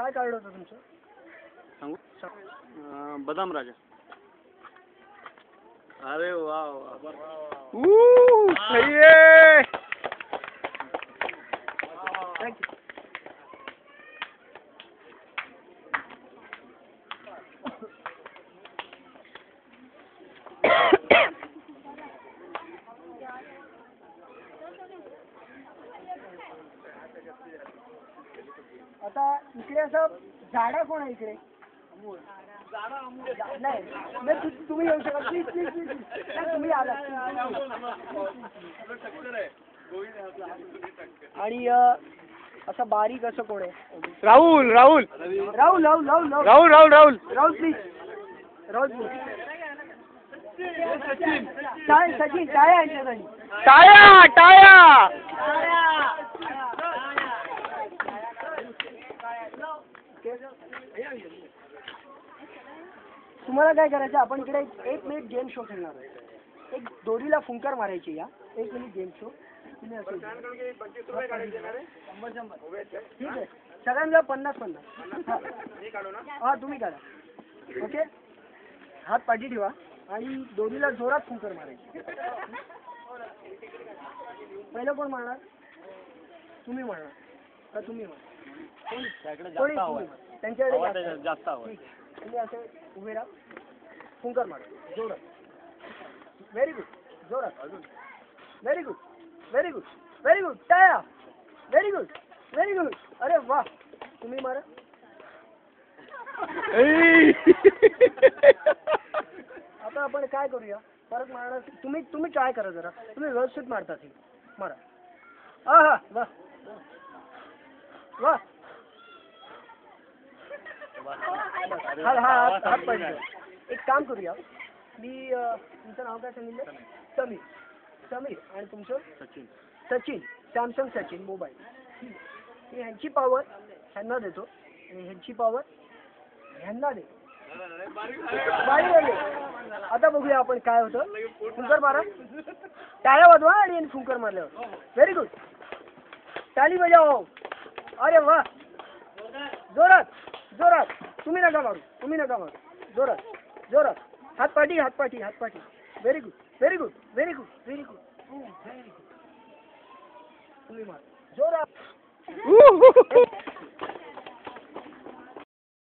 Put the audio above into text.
काय कार्ड होतं तुमचं? सांगू? बदाम राजा. अरे वा वा. सही आहे. थँक्यू. आता इकडे असं झाडा कोण आहे इकडे? नाही तुम्ही येऊ शकता. प्लीज प्लीज प्लीज तुम्ही आला. आणि असं बारीक असं कोण आहे? राहुल राहुल राहुल राहुल राहुल राहुल राहुल राहुल राहुल प्लीज. राहुल प्लीज. सचिन काय आहे? टाळ्या टाळ्या. तुम्हाला काय करायचं? आपण इकडे 1 मिनिट गेम शो खेळणार आहे. एक दोरीला फुंकर मारायची. या 1 मिनिट गेम शो. तुम्ही असं ठीक आहे. सगळ्यांना 50-50. हा तुम्ही काढा. ओके. हात पाठी ठेवा आणि दोरीला जोरात फुंकर मारायची. पहिलं कोण मारणार? तुम्ही मारणार का तुम्ही मारणार? त्यांच्याकडे जास्त हवं. तुम्ही असे उभे राहा. फुंकर मारा जोरात. Very good. जोरात. Very good very good very good. टाळ्या. Very good very good. अरे वा. तुम्ही मारा. आता आपण काय करूया? परत मारणार. तुम्ही ट्राय करा जरा. तुम्ही व्यवस्थित मारता ते. मारा. हा वा वा. हात पाहिजे. एक काम करूया. मी तुमचं नाव काय सांगितलं? समीर. समीर. आणि तुमचं? सचिन. सचिन. Samsung Sachin mobile. मी ह्यांची पॉवर ह्यांना देतो आणि ह्यांची पॉवर ह्यांना देतो. आता बघूया आपण काय होतं. फुंकर मारा. टाळ्या वाजवा आणि फुंकर मारल्यावर. Very good. टाळी बजाव. अरे वा. जोरात जोरात. तुम्ही नका मारू. जोरात जोरात. हातपाठी हातपाठी हातपाठी. Very good very good very good very good very good. तुम्ही मार जोरात.